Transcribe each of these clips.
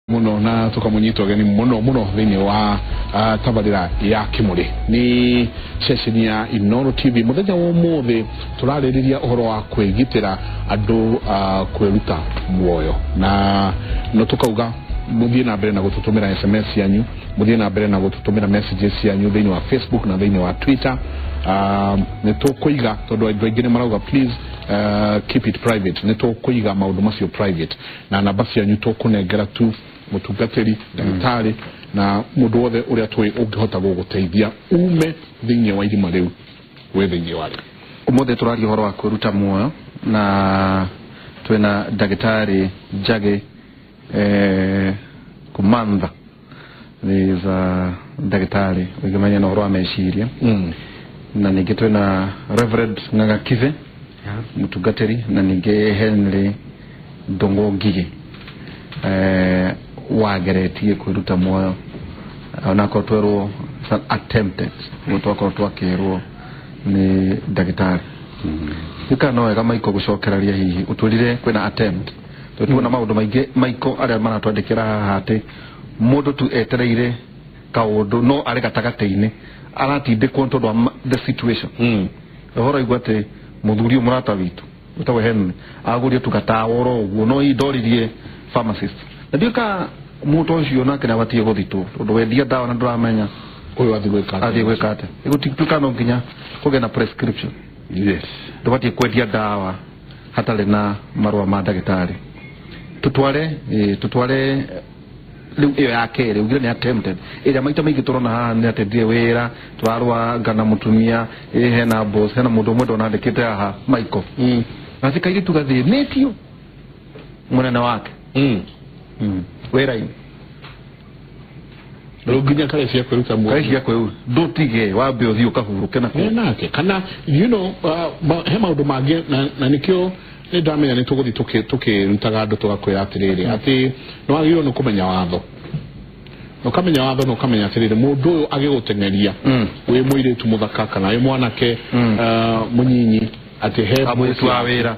muno na tukamunyitwa gani muno thini wa tabarira ya Kimuri ni session ya Inooro TV muthenya wa mothe turaririria uhoro wa kwigitira andu kwiruta muoyo na no tukauga muthie na mbere na gututumira SMS yanyu muthie na mbere na gututumira messages yanyu thini wa Facebook na thini wa Twitter ne tukuiga tondu andu aingĩ marauga please keep it private ne tukuiga maundu macio private na namba cianyu tukunengera tu mutungatiri ndagĩtarĩ na mũndũ wothe ũrĩa tũĩ ũngĩhota gũgũteithia ume thĩinĩ wa irima rĩu wĩ thĩinĩ warĩo. Ũmũthĩ tũraria ũhoro wa kwĩruta muoyo na twĩna ndagĩtarĩ Njagi Kumantha is ndagĩtarĩ ũgĩmenya na ũhoro wa meciria na ningĩ twĩna Reverend Ng'ang'a Kive mutungatĩri na ningĩ Henry Ndung'u Ngigi wageretie kwiruta muoyo ona ko twerwo attempted mutoko twakirwo ni ndagĩtarĩ ukano wega maiko gucokeraria hihi utwirire kwina attempt tuona maundu maingi maiko aria maratwandikira haha ati mundu tu etereire kaundu no ari gatagate-ini aratindikwo tondu wa the situation uhoro igwa ati muthuri umurata witu utawe Henry agurie tukataworo uguo no indoririe pharmacist ndika muto ucio nake na batie guthitwo tondu wendia dawa na nduramenya uyu athi gwikate igutituka no nginya kuge na prescription. Yes, ndubatie kwendia dawa hatari na marua ma ndagĩtarĩ tutware riu iyo yake riu ngire ni attempted ira maita maingi turona haha ni atendie wira twarwa ngana mutumia hena boss hena mundu umwe ndonandikite haha Michael nasikaire tugathinitio munene wake wera-ini nginya kare cia kwiruta muoyo kare cia kwiru ndutige wambe uthio kahuruke na nake kana you know he maundu mangi na nikio ni ndamenya ni tuguthi tukirutaga andu tugakwira atiriri ati no agirwo no kumenya watho no kamenya watho no kamenya atiriri mundu uyu agigutengeria wi muiritu muthaka kana wi mwanake munyinyi ati he murutu wa wira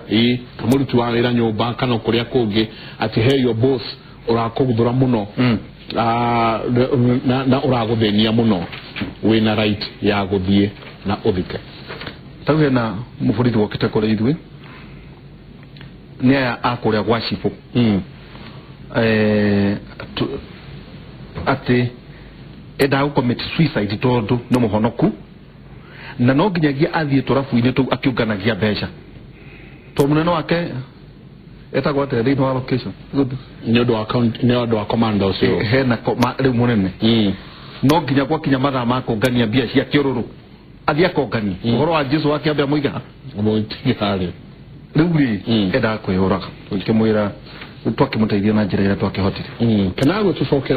murutu wa wira nyumba kana kuria kungi ati he your boss urakuguthura muno na uraguthenia muno wina right ya guthie na uthike tawe na mufurithi wokite kore ithwe ni akuria gwashipo ati eda commit suicide tondu no muhonoku na no nginyagia athie turafu-ini tu akiunganagia mbeca to munene wake etagwo ate thĩinĩ wa location ni ndo account ni ndo commander ucio hena riu munene no nginya gwakinya mathaa ma kũngania mbia cia kĩũrũrũ athia kũngania ũhoro wa Jesu wake ambia muiga mũitigari riu ri enda kwĩyũraga tukimwĩra twakimuteithia na njĩra ĩrĩa twakĩhotire kana gwe tucoke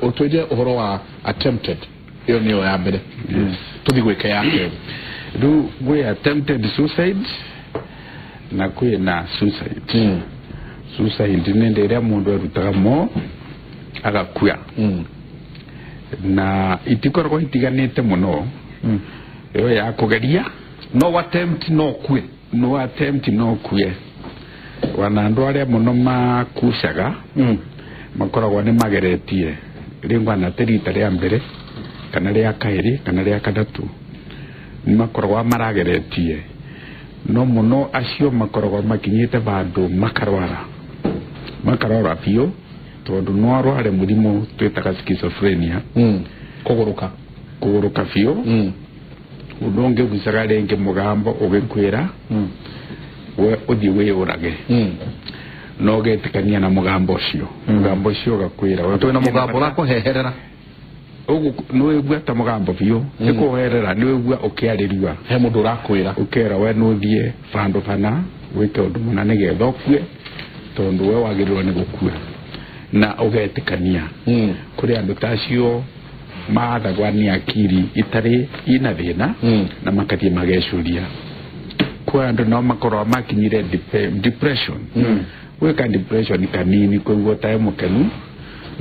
utwendie uhoro wa attempted iyo niyo ya mbere tuthi gwika yake riu gwe attempted suicide na kwina suicide suicide ni ndiria mundu arutaga mo agakuya na itikoragwo itiganite muno iyo ya kugeria no attempt no kuye wana andu aria muno makucaga makoragwo ni mageretie ringwa na terita ria mbere kana ria kairi kana ria kadatu ni makoragwo marageretie no muno acio makoragwo makinyite bandu makarwara pio tondu no arware murimu twitaga schizophrenia kuguruka pio undu ungivucaga ringi mugambo ugikwira we uthie wiyurage no getikania na mugambo ucio ugakwira we twina mugambo urakuheherera ugu no egwata mugambo pio ikuherera ni egwa ukiaririwa he mundu urakwira ukera we no thie fandu fana wike undu muna nigetha ukue tondu we wagirirwo ni gukua na ugetikania kuri andu tacio mathagwa ni akiri itari ina thina na makathie magecuria kwa andu no makorwo makinyire depression weka depression kanini kwa tae mukenu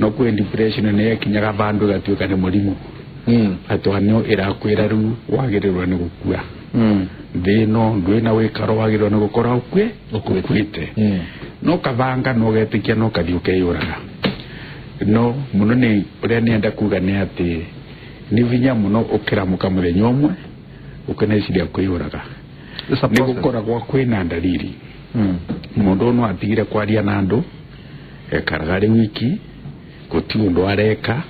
no kwe depression ne yakinyaga bandu gatuika ni murimu atwanyo irakwira ru wagirirwo ni gukua thino ndwina wikaro wagirwo ni gukora ukuite no kabanga no getikia no kathiuke yuraga no muno ni uria nienda kuga ni ati ni vinya muno ukiramuka muthenya umwe ukaneciria kwiyuraga ni gukora gwa kwina ndariri mundu no atigire kwaria na andu ekaragari wiki gutigo ndo areka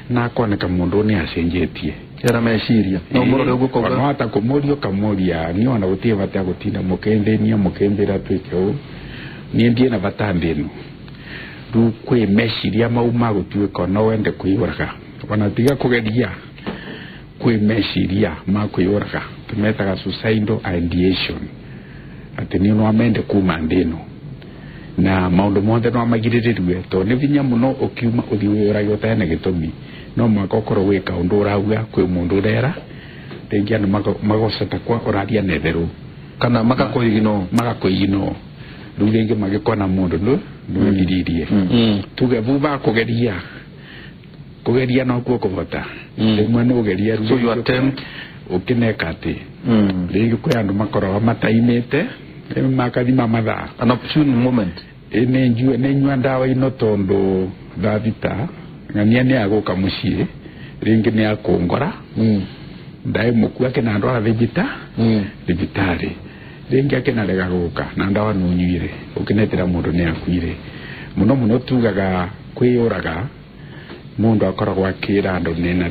na akoneka mundu ni acenjetie era meciria no murore gukoga no ata kumurio kamuria ni ona gutie bata gutinda mukendenia mukembira twikeo ni ndie na batambeno du kwe meciria mauma gutwika no wende kwiyuraga wanatiga kugeria kwe meciria ma kwiyuraga tumetaga suicidal ideation ati ni no amende kuma ndino na maundu mothe no amagiririrwe to ni vinya muno ukiuma uthiwiraga utene gitumi no makokoro wika undu urauga kwi mundu rera tengia no magoceta kwa uraria netheru kana magakoigino ruringe magikona mundu no ndiririe tuge buba kugeria no kubota rimwe no kugeria so you attempt ukineka ati ringi kwa andu makoro mataimete makathima mathaa an opportune moment ene nyua ndawa ino tondo thavita ngania ni aguka mucii ringi ni akungora ndai mukua kena ndwara thibitari ringi akenarega guka na ndawa nunyuire ukinetera mundu ni akuire muno tugaga kwiyuraga mundu akoragwo akira andu nina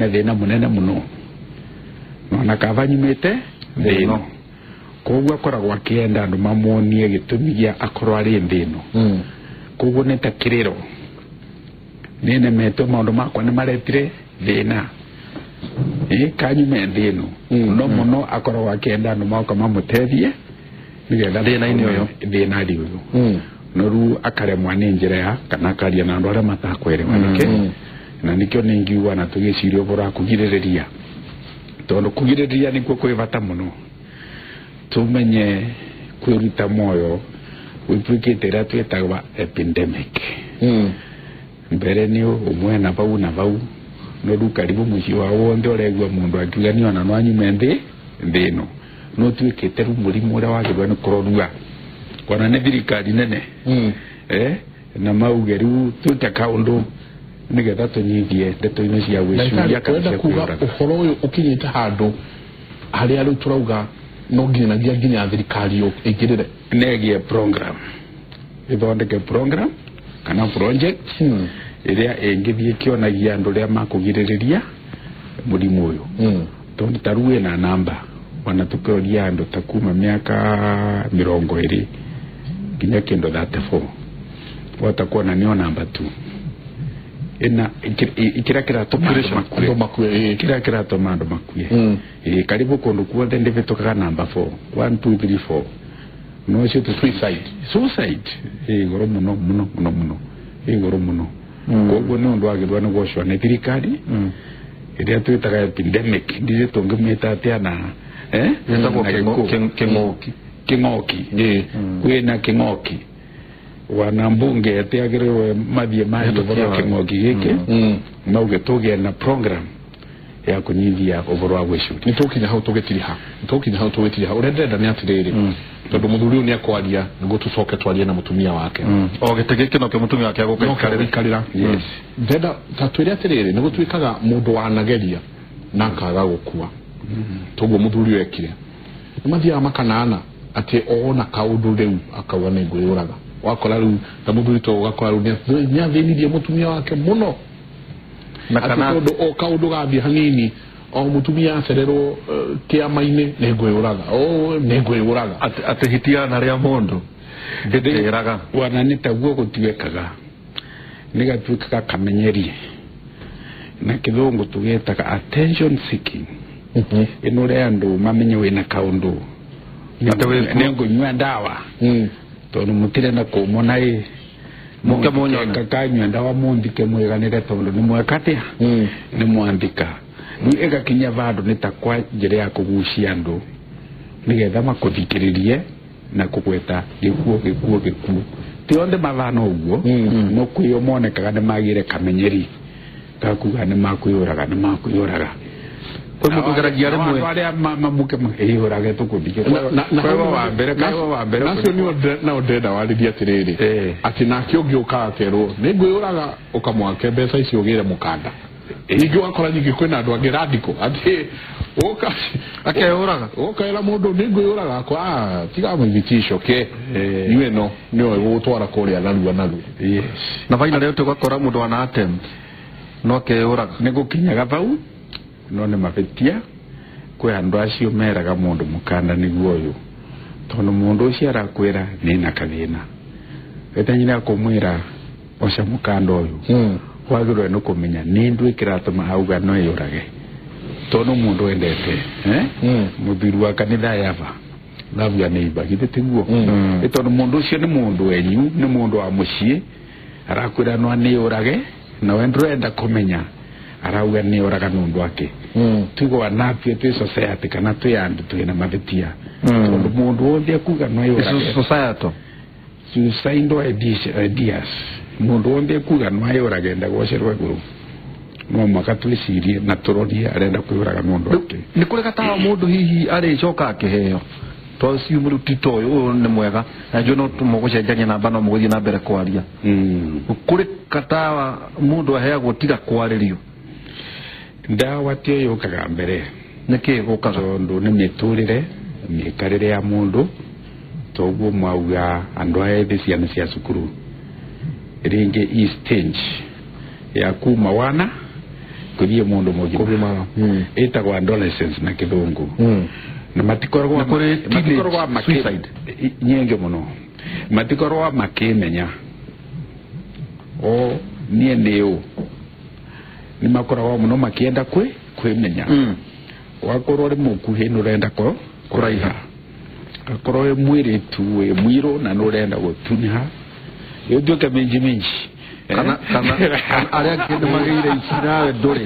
thina munene muno no nakavanyumite thino kogwa akoragwo akienda andu mamonie gitumi gia akorwo ari thino kogwo nita kiriro nene meto maundu makwa ni maretire thina kanyume thino muno akoragwo akienda andu makwa mamutethie nigetha thina-ini uyo thina riu no ru akaremwa ni njira ya kana akaria na andu aria matakwerewa nike na nikyo ningiuga na tugiciria ubura kugiririria tondu kugiririria nikuo kwi bata muno tumenye kwiruta moyo wipwikite ira twetagwa epidemic mbere ni umwe na bau no ru karibu muci wa wonde uregwa mundu akiuga ni ona no anyume thino no twikite ru murimu uria wagirwa ni kurorua kwana ne thirikari nene na maugeru tutaka undu nigetha tunyithie ndeto-ino cia gwiciria kana kuga uhoro uyu ukinyite handu haria riu turauga no nginya thirikari igirire negie program ithondeke program kana project iria ingithie kionagia andu ria makugiririria murimu uyu tondu taruwe na namba wana tukoria andu takuma miaka 20 nginya kendo 34 watakuwa na nio namba 2 ina ikirakira tomando makue kirakira tomando makue karibu kundu kuothe ndivitukaga namba 4 1 2 3 4 no cio tu suicide goro muno goro muno koguo ni undu agirwa ni gwocwa ni thirikari iria twitaga epidemic ndize tungimita atia na king'oki kwina king'oki wana mbunge atiagiriwe mathie mahithobora king'oki giki nauge tugie na program ya kunyithia uboro wa gwicuria nitukinya hau tugitiriha urendenda ni atiriri tondu muthuri uyu ni akwaria niguo tucoke twarie na mutumia wake o gitege kino ke mutumia wake agukarira ndenda tatwire atiriri niguo twikaga mundu wanageria na akaga gukua toguo muthuri ekire mathia makanana ati ona kaundu riu akauga ni ngwiyuraga wakora riu ta muthuri to ugakora riu ni athinirie mutumia wake muno na kana o kaundu gathie hanini o mutumia acererwo kiama-ini ni ngwiyuraga ati hitia na ria mundu ndiraga wana ni taguo gutiwekaga ni gatwikaga kamenyerie na kithungu tugetaga attention seeking ino ria andu mamenye wina kaundu ni ngunywa ndawa tondu mutire na kumona muke monyona kakanywa ndawa mundike mwiganire tondu ni mwekatia ni mwandika ni egakinya vandu ni takwa njira ya kugucia andu nigetha makuthikiririe na kugweta gikuo tionde mathano uguo no kwio monekaga ni magire kamenyeri kakuga ni makwiyuraga kwa mundu garagia rimwe wale mamuke ihurage tukundike kwa wa mbere nacio ni ndenda waridia atiriri ati nake ungiuka akerwo ningwiyuraga ukamwake mbeca icio ugire mukanda ningi wakora nyingi kwina andu angi radical ati oka akeyuraga okaira mundu ningwiyuraga kwa tiga muivitisho ke iwe no niwe gutwara kuria narua yes na vaina leo tugakora mundu ana attempt no akeyuraga nigukinyaga vau no ne mavetia kwe andu acio meraga mundu mukanda niguo uyu tondu mundu ucio arakwira nina kathina etanyina kumwira oca mukanda uyu wagirwe no kumenya ni ndwikira atuma auga no yurage tondu mundu endete muthiru wa kanitha yava navya neiba gitiguo tondu mundu ucio ni mundu enyu ni mundu wa mucii arakwira no aniyurage na wendrenda kumenya arauga ni oraga nundu ake tugo anapye tu society kana tu yandu tu na mavetia tondu mundu wothe kuga no yorage society suicidal ideas mundu wothe kuga no yorage ndagocerwe guru no makatulicirie na turorie arenda kuyuraga nundu ake ni kuri gatawa mundu hihi ari coka akiheo to si umurutito uyu ni mwega na jo no tumugucenjania namba no muguthie na mbere kwaria kuri katawa mundu aheagwo tiga kwaririo ndawa tio yukaga mbere niki gukaga tondu ni miturire mikarire ya mundu toguo mwauga andu aethi ciana cia cukuru ringi stage ya kuma wana kuthie mundu mugima itagwa adolescence na kithungu na matikorwa suicide nyenge muno matikorwa makimenya o nie ndio ni makorwa muno makienda kwimenya wakorwa ri mukuhe nurenda ko kuraiha akorwa mwiri tu we mwiro na nurenda gutuniha yodio kaminji kana aria kende magire ici nawe nduri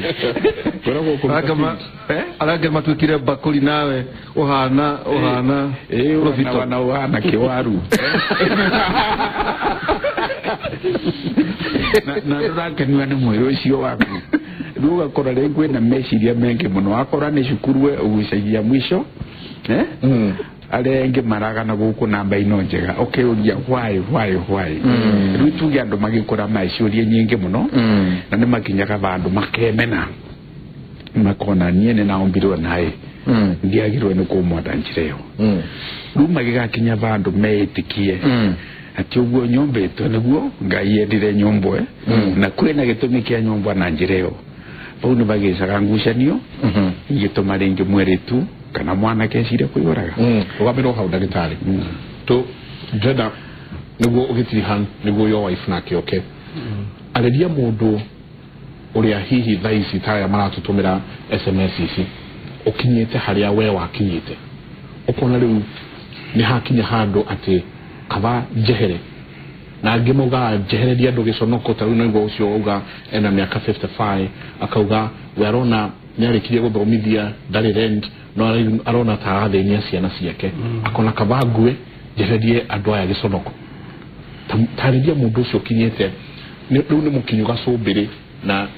arage matwikire bakuri nawe uhana profito na uhana kiwaru na ndurakenwa ni mwiro ucio waku ruga kora rengwe na meciria mengi muno akora ni cukurwe ugucagia mwisho arenge maraga na guku namba ino njega ukiuria why rutuge andu magikora maiciuria nyingi muno na ni makinyaga bandu makemena makona niene na ombirwe nae ndiagirwe ni kumwata njireo ruma gigakinya bandu meitikie ati uguo nyombeto niguo ngai endire nyombwe na kwena gitumi kia nyombwa na njireo pau ni bagicaga ngucanio igituma ringi mweritu kana mwana kecire kuyuraga ugamiro hau ndagitari to ndenda niguo ugitirihan niguo yo wife nake okay aredia mundu uria hihi thaici taya maratutumira SMS ici ukinyete haria we wakinyete ukona riu ni hakinya handu ati kaba jehere na ngimuga jehereria ndu giconoko taru niguo ucio uga ena miaka 55 akauga we arona nyarikirie guthomithia ndari rent no arona ta athenia ciana ciake akona kabangue jehererie andu aya giconoko tariria mundu ucio kinyete riu ni mukinyu gacumbiri na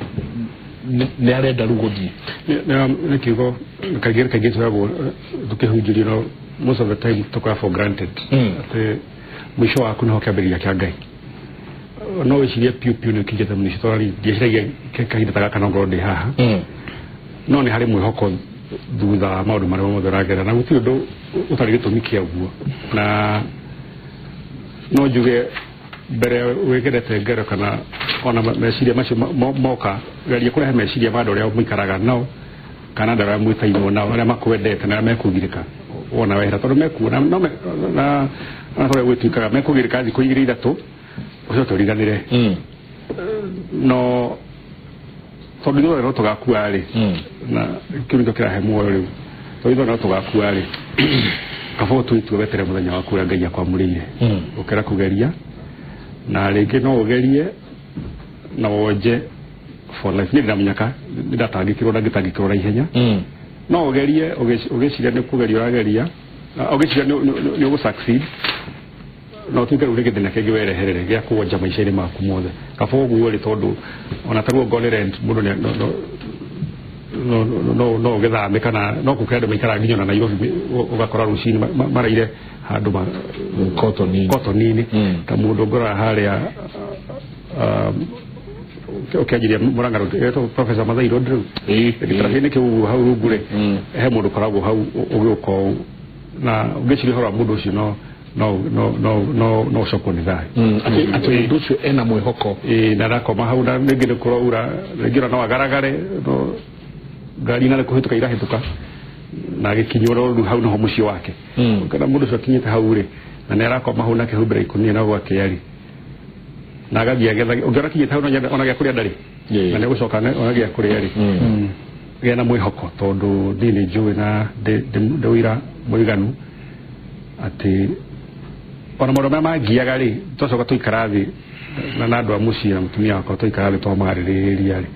ne arenda ruguthie na kigo kagere twagwo tukihunjirio no most of the time toka for granted mwisho wako no kaberia kya ngai no wicirie piu no kijeta municipality ndiaciragia kahinda taka kana ngorode haha no ni hari mwihoko thutha maundu maria mothe ragera na guti undu utari gitumi kia guo na no njuge mbere wegerete ngero kana ona meciria macio moka geria kurehe meciria bandu aria muikaraga nao kana ndara mwitainwo nao aria makwendete na mekugirika ona wehera tondu mekuona no na akore gwituikaga mekugirika thiko igiri ithatu ucio turiganire no tondu no tugakua ri na kirundo kirahe muoyo riu tondu no tugakua ri kabo tuitwe wetere muthenya wa kura ngai akwa murire ukera kugeria na ringi no ugerie na wonje for life ni ndamnyaka ndatangikirwo ndagitangikirwo ihenya no ugerie ugeciria ni kugeria urageria ugeciria ni ugu succeed no tuge urege thina kege wereherere gya kuonja maisha-ini maku mothe kabo guo ri tondu ona taguo ngone rent mundu no gethambe kana no kukenda maikara nginya na Nairobi ugakora rucini maraire handu cotton ta mundu ngora haria ukiajiria Murang'a eto Professor Mathairo Ndriu trafic ke hau rugure he mundu koragwo hau ugiuko na ugiciri hora mundu ucio no shoko ni thai ati mundu ucio ena mwihoko na rakoma hau na ngire kuraura ngira no agaragare no gari na kuhituka irahituka na gikinyoro hau no mucio wake kana mundu ucio kinyite hau ri na ne arakoma hau na kihumbira ikunia na gwake yari na gagia getha ungera kinyite hau ona gya kuria ndari na ne gucoka ona gya kuria ri gena mwihoko tondu ndini njui na ndewira muiganu ati ona maundu marĩa mangiaga rĩ twacoka tũikara thĩ na andũ a mũciĩ na mũtumia wakwa tũikara thĩ twamarĩrĩria rĩ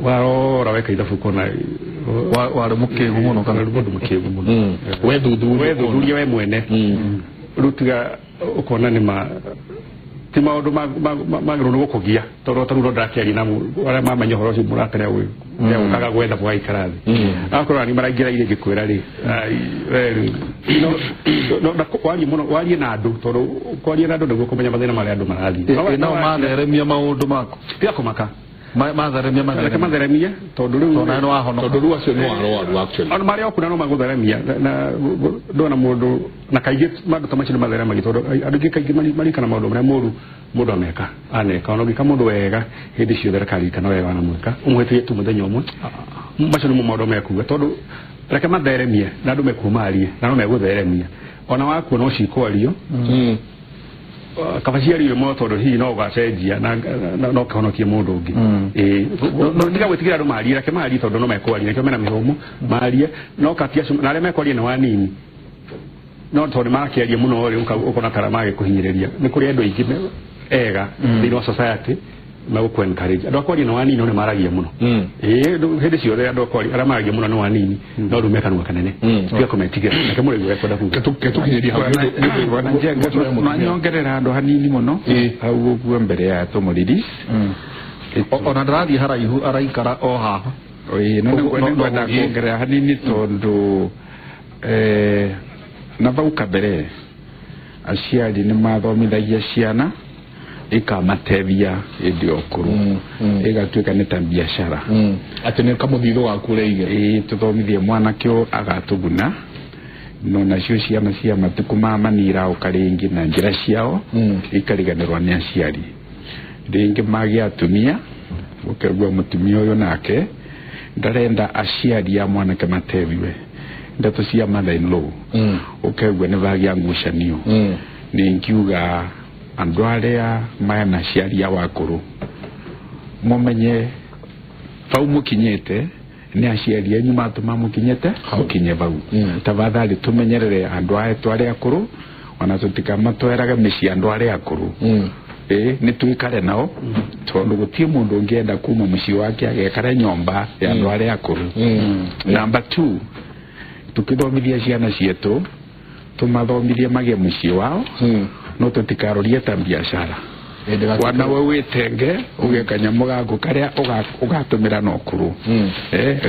warora weka ithabu kona warĩ mũkĩgu mũno kana mũndũ mũkĩgu mũno wethuthuria we mwene rutiga ukona nĩ ma ti maundu magĩrĩirwo nĩ gũkũgia tondũ tarĩu ndakĩaria na arĩa mamenya ũhoro ũcio mũratĩra ũkaga gwetha mũgaikara thĩ akorwo nĩ maraingĩra irĩ ngĩkwĩra rĩ warie na andũ tondũ kwaria na andũ nĩguo kũmenya mathĩna marĩa andũ marathiĩ no matheremia maũndũ maku tiga kũmaka matheremia tondu riu na no wahono tondu riu acio no arwaru actually ona mari okuna no magutheremia na ndona mundu na kaige mandu tamachino matheremia tondu andu kaige mari kana maundu maria mundu ameka aneka ono gika mundu wega hindi cio thirikari kana wega na mweka umwetie tu muthenya umwe macio no maundu mekuga tondu reke matheremie na andu mekumarie na no megutheremia ona waku no cikwario kabaciari yo moto ndo hi no gacenjia na no kahonokie mundu ungi no ndiga gwitikira andu maria reke mari tondu no mekwaria reke mena mihomo maria no katia na aria mekwaria na wanini no tondu marakiaria muno ri ukona tara mage kuhinyiriria ni kuri andu ingi ega thini wa society magukwe encourage andu akwaria na wanini no maragia muno hindi ciothe andu akwaria aria maragia muno no wanini no ndu mekanwa kanene tiga kometigira reke muri gwe kwenda kuga ketukinyiria na nyongerera andu hanini muno hau guo mbere ya tumuriri ona ndarathi haraihu araikara o haha no ngwenda kuongerera hanini tondu na vau kabere aciari ni mathomithagia ciana ikamatethia indi okuru igatuika ni ta biashara ati ni kamuthitho waku reige tuthomithie mwana kio agatuguna no nacio ciana cia matuku manira ukaringi na njira ciao ikariganirwa ni aciari ringi magia atumia ukegwa mutumia uyu nake ndarenda aciari ya mwana kamatethwe ndeto cia mother-in-law ukegwa ni vagia ngucanio ni ngiuga andu aria mana aciari wakuru mumenye vau mukinyete ni aciari anyu matuma mukinyete mukinye vau tafadhali tumenyerere andu aetu aria akuru ona tutikamatweraga micii andu aria akuru ni tuikare nao tondu gutie mundu ungienda kuma mucii wake agekara nyomba ya andu aria akuru number 2 tukithomithia ciana cietu tumathomithie magie mucii wao no tutikarorie ta biashara wana we witenge ugekanya gaku karia ugatumira no kuru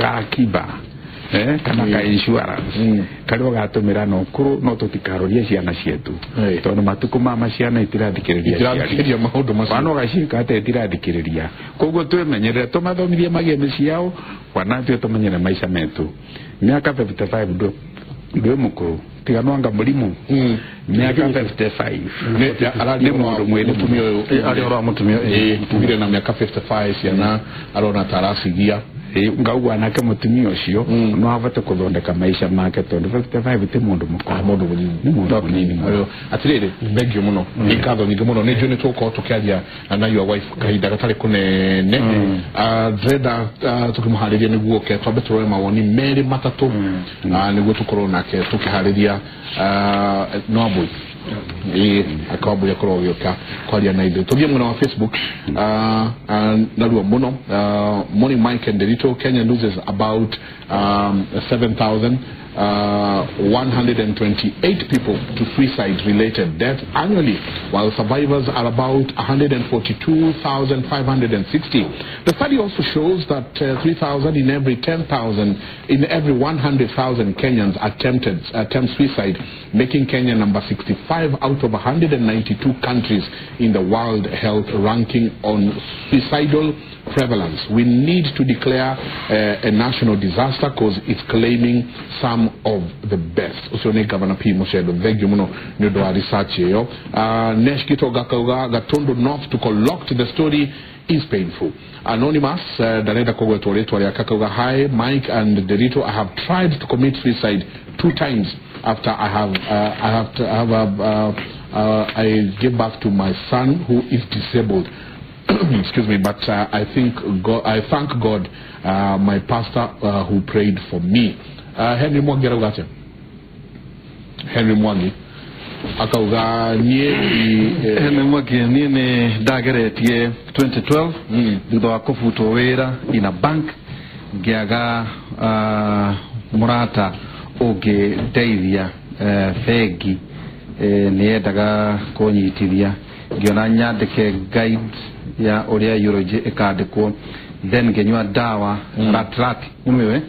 gakiba kana ka insurance karia ugatumira no kuru no tutikarorie ciana cietu tondu matuku mama ciana itirathikiriria maundu macio wana ugacika ate itirathikiriria koguo twemenyerere tumathomithie magie mucii yao wana tue tumenyere maica metu miaka 55 ndo mukuru tiga nwanga mulimu miaka 55 ni mundu mwene mutumia uyu ari ora mutumia tugire na miaka 55 ciana arona tarasigia ngauga nake mutumia ucio no avate kuthondeka maisha make tondu 55 ti mundu mukuru mundu munini muyo atirire begio muno ikatho ningi muno ni jone tuko tukiaria na your wife kahinda gatari kunene zeda tukimuhariria niguo ke twabe turore mawoni meri matatu niguo tukorwo nake tukihariria no boy akabu ya koro yoka kwaria na ithu tugie mwana wa Facebook na ruo muno Money Mike and Derito Kenya loses about 7,000 128 people to suicide-related deaths annually, while survivors are about 142,560. The study also shows that 3,000 in every 10,000, in every 100,000 Kenyans attempt suicide, making Kenya number 65 out of 192 countries in the World Health Ranking on suicidal prevalence. We need to declare a national disaster because it's claiming some of the best. Usone Governor P. Mushedo, thank you muno nyodo research yo. Neshkito Gakauga Gatondo North to collect the story is painful. Anonymous, Dareda Kogo Toreto, Kakauga High, Mike and Derito, I have tried to commit suicide 2 times after I gave birth to my son who is disabled. Excuse me, but I thank God, my pastor who prayed for me. Henry Mwangi Raugatia. Henry Mwangi. Akauga Henry Mwangi ni dagere tie 2012 ndo akofuto wera in a bank giaga murata oge deithia fegi ni daga konyitiria giona nyandike guide ya oria yoroje ekadeko then genywa dawa ratrati umewe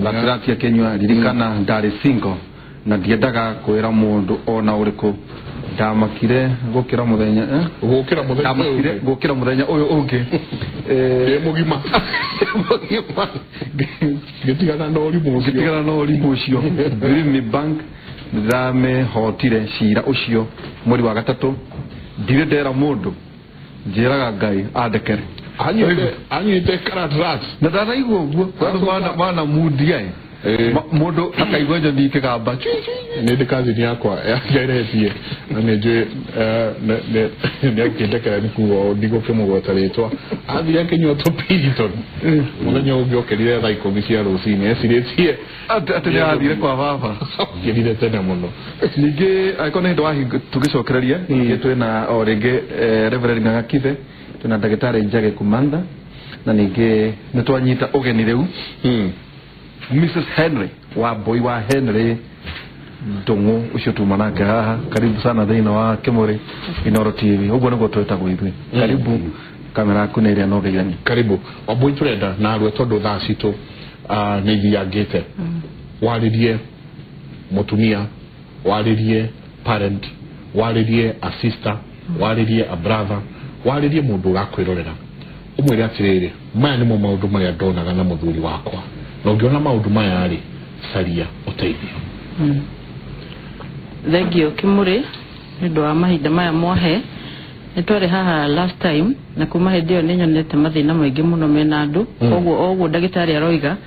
ratrati ya kenywa lirikana ndari singo na diadaga kwera mundu ona uriko damakire gukira muthenya gukira muthenya uyu ungi mugima gitigana no limu ucio Birimi Bank ndame hotire shira ucio muri wa gatatu ndira mundu jiraga Ngai adekere anyite karatrat na dara igwo bana mudiai modo akaigwaje ndikigamba nende kazi yakwa yageretie neje ne kindekera nikuo ndigo kemugota letwa athi yake nyoto piliton mugenyo ubyokerire tha ikomisia rusini esiretie atene athire kwa baba kirire tena muno nige aikone ndo ahi tugicokereria nige twena orege Reverend Ngakithe tuna ndagitari Njage Kumanda na nige nitwanyita ogeni reu Mrs. Henry wa boy wa Henry Ndongo ucio tumananga haha karibu sana thina wa Kemore Inoro TV uguo niguo twetagwo ithui karibu kamera yaku nä ä rä a nogeirani karibu obå turenda na arå tondå thaa citå nä ithiangä warä rie må tumia warä rie parent warä rie a sister warä rie a brother warä rie må ndå å gakwä rorera å mwä re atä rä rä maya nä mo maå ndå marä a ndonaga na må thuri wakwa na å ngä ona maå ndå maya rä caria å teithio thengio Kimuri nĩ ũndũ wa mahinda maya mwahe nĩtwarĩ haha last time na kuma hĩndĩ ĩyo nĩnyonete mathĩna maingĩ mũno mena andũ koguo ndagĩtarĩ aroiga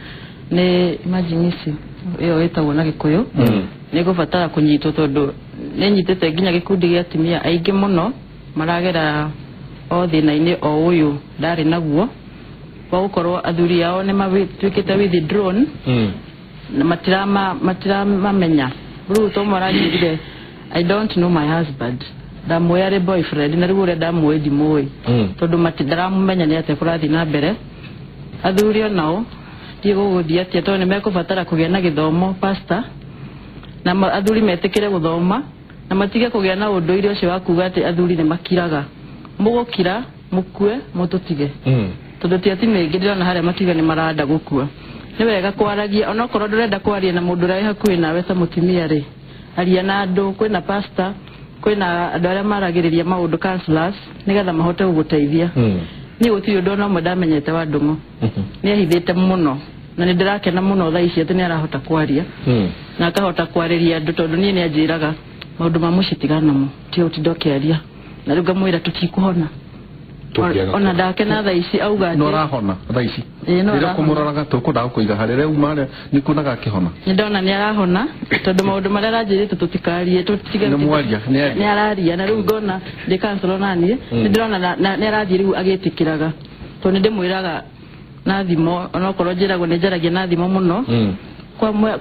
nĩ emergency ĩyo ĩtagwo na Gĩkũyũ nĩgũbatara kũnyitwo tondũ nĩnyitĩte nginya gĩkundi gĩa atumia aingĩ mũno maragera o thĩna-inĩ o ũyũ ndarĩ naguo kwa gũkorwo athuri ao nĩmatuĩkĩte withdrawn na matiramamenya rĩu to maragirire I don't know my husband ndamwĩra boyfriend na rĩu ũrĩa ndamwĩ ndimũĩ tondũ matiramumenya nĩ atĩa kũrathiĩ na mbere athuri onao ndigũgũthiĩ atĩa tondũ nĩmekũbatara kũgĩa na gĩthomo pastor na athuri metĩkĩre gũthoma na matige kũgĩa na ũndũire ũcio wa kuuga atĩ athuri nĩmakiraga mũgũkira mũkue mũtũtige tondũ ti ati mĩingĩ ndĩrona harĩa matiga nĩ maranda gũkua nĩ wega kwaragia onokorwo ndũrenda kwaria na mũndũ ũrĩa hakuhĩ nawe ta mũtumia rĩ aria na andũ kwĩna pastor kwĩna andũ arĩa maragĩrĩria maũndũ counselors nĩgetha mahote gũgũteithia niĩ gũtirĩ ũndũ ona ũmwe ndamenyete wa Ndung'u nĩ ahithĩte mũno na nĩ ndĩrakena mũno thaa ici atĩ nĩ arahota kwaria na akahota kwarĩria andũ tondũ niĩ nĩ anjĩraga maũndũ ma mũciĩ tigana namo ti ũtinda ũkĩaria na rĩu ngamwĩra tũtikũhona ona ndakena thaa ici auga atĩ norahona thaa ici rĩrĩa kũmũroraga tũkũndaga kũiga harĩa rĩu marĩa nĩ kuonaga akĩhona nĩ ndona nĩ arahona tondũ maũndũ marĩa aranjĩrĩte tũtikarie tũtige nĩ araria na rĩu ngona ndĩ cancel naniĩ nĩ ndĩrona nĩ arathiĩ rĩu agĩtĩkĩraga tondũ nĩ ndĩmwĩraga na thimo onokorwo njĩragwo nĩ njaragia na thimo mũno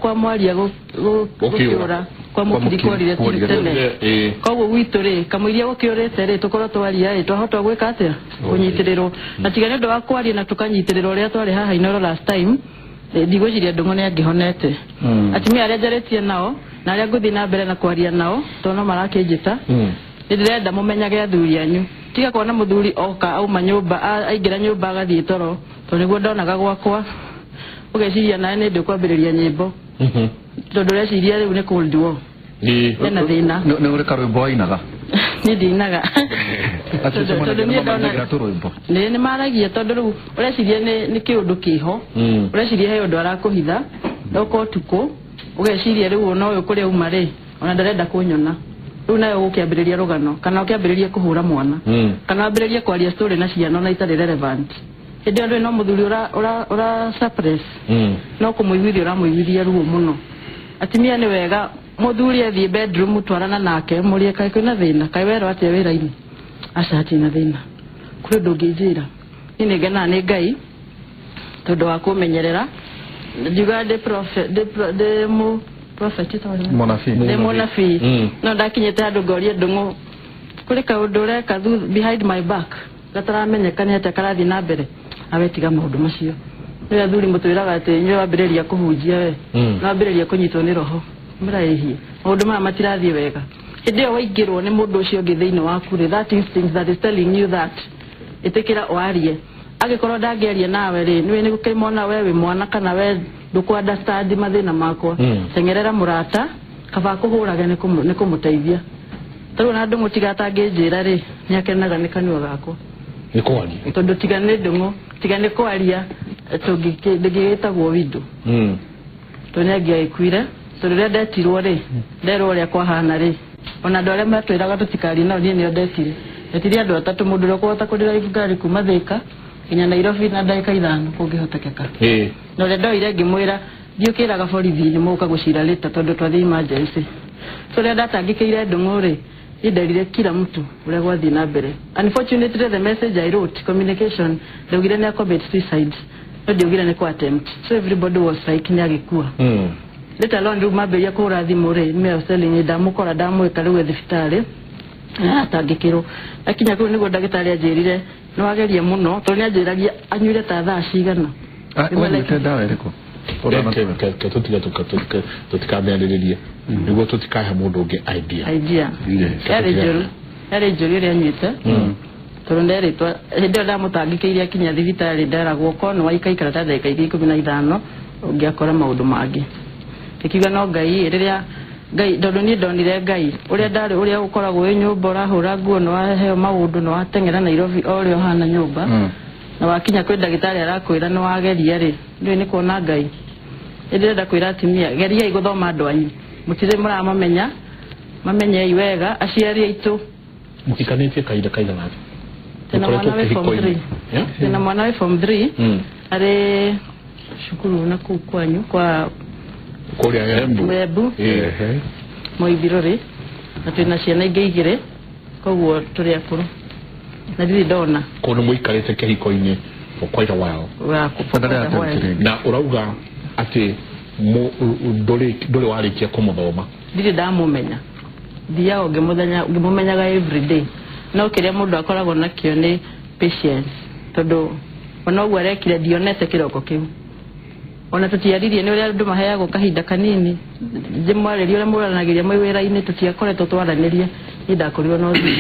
kwa mwaria gũkĩũra kwa mũkiri kwarire tene koguo gwitũ rĩ kamũiria gũkĩũrĩte rĩ tũkorwo twaria rĩ twahota gwĩka atĩa kũnyitĩrĩrwo na tiga nĩ ũndũ wa kwaria na tũkanyitĩrĩrwo ũrĩa twarĩ haha Inoro last time ndigwiciria ndungu ni angihonete atumia aria njaretie nao na aria nguthi na mbere na kwaria nao tono marakĩnjĩta ndirenda mumenyage athuri anyu tiga kuona muthuri oka auma nyumba aingira nyumba agathie toro to niguo ndonaga gwakwa ugeciria nae ni ndikwambĩrĩria nyĩmbo tondu reciria riu ni cold war na thina ni uri karwimbo wainaga ni ndinaga ni maragia tondu riu ureciria ni kiundu kiho ureciria he undu arakũhitha ndoko tuko ugeciria riu no uyu kuri uma ri ona ndarenda kunyona riu nayo ukiambĩrĩria rugano kana ukiambĩrĩria kuhura mwana kana ambĩrĩrie kwaria story na ciana na itarĩ relevant hindi andu no muthuri ura suppress no kumuiguithia uramuiguithia ruo muno atimia ni wega muthuri athie bedroom twarana nake murie kai kwina thina kai wero atia wira-ini acati na thina kuri ndungĩnjĩra ni ngena ni Ngai tondu wa kumenyerera njuga de prophet de mu prophet monafi no ndakinyete andu ngoria ndungu kuri kaundu ureka behind my back gataramenyekana ate karathi na mbere awetiga maundu macio ni athuri mutwiraga ati nyo ambĩrĩria kuhunjia we no ambĩrĩria kunyitwo ni roho muraihie maundu maya matirathie wega hindi yo waingirwo ni mundu ucio ngi thiini waku ri that instinct that is telling you that itikira warie agikorwo ndangĩaria nawe ri niwe ni gukimona we wi mwana kana we nduku understand mathina makwa tengerera murata kaba kuhuraga ni kumuteithia tondũ na ndungu tigatangĩnjĩra ri ni akenaga ni kanua gakwa ni kwaria tondu tigane ndungu tigane kwaria tũngĩgĩtagwo windu tondũ nĩangĩaikuire tondũ rĩrĩa ndetirwo rĩ nderwo ũrĩa kwahana rĩ ona andũ arĩa matwĩraga tũtikarie nao niĩ nĩo ndetire ndetire andũ atatũ mũndũ ũrĩa ũkũhota kũndĩra ngari kuma Thĩka nginya Nairobi na ndagĩka 5 kũngĩhotekeka na ũrĩa ndoire ngĩmwĩra thiũkĩraga borithi-inĩ mũka gũcira rĩta tondũ twathiĩ emergency so rĩrĩa ndatangĩkĩire ndung'u rĩ ndarire kila mtu ũrĩa gwathie na mbere unfortunately the message I wrote communication ndaugire nĩ commit suicide no ndaugire nĩ kwa attempt so everybody was like nĩ agĩkua later on rĩu mambĩrĩria kũhũra thimũ rĩ nĩ selling ndamũkora ndamwĩka rĩu thibitarĩ atangĩkĩrwo akinya kũu nĩguo ndagĩtarĩ anjĩrire nĩ wageria mũno tondũ nĩ anjĩragia anyuire ta thaa cigana wanyuĩte ndawa ĩrĩkũ tutikamĩarĩrĩrie nĩguo tutikahe mũndũ ũngĩ idea yarĩ njũru ĩrĩa anyuĩte tondũ nderĩtwo hĩndĩ ĩyo ndamũtangĩkĩire akinya thibitarĩ nderagwo korwo nĩ waikaikara ta ndagĩka 15 ũngĩakora maũndũ mangĩ ikiuga no Ngai rĩrĩa Ngai tondũ niĩ ndonire Ngai ũrĩa ndarĩ ũrĩa ũkoragwo wĩ nyũmba ũrahũra nguo nĩ waheo maũndũ nĩ wateng'era Nairobi o ũrĩa ũhana nyũmba na wakinya kwĩ ndagĩtarĩ arakwĩra nĩ wageria rĩ ndũĩ nĩ kuona Ngai ndĩrenda kwĩra atumia geriai gũthoma andũ anyu mũtirĩ mũramamenya mamenyei wega aciari aitũ mũtikanĩtie kahinda kaigana tena mwana wĩ form 3 tena mwana wĩ form 3 arĩ cukuru na kũu kwanyu kwa kũrĩa Embu Moithirorĩ na twĩna ciana ingĩ 2 koguo tũrĩ akũrũ na ndirĩ ndona kũndũ mũikarĩte kĩhiko-inĩ for quite a while na ũrauga atĩ ndũrĩ warĩkia kũmũthoma ndirĩ ndamũmenya thiaga ngĩmũmenyaga every day no kĩrĩa mũndũ akoragwo nakĩo nĩ patience tondũ ona ũguo arekire ndionete kĩroko kĩu ona tũtiaririe nĩ ũrĩa andũ maheagwo kahinda kanini mwarĩrie ũrĩa mũranagĩria mwĩ wĩra-inĩ tũtiakoretwo twaranĩrie niĩ ndakorirwo no thiĩ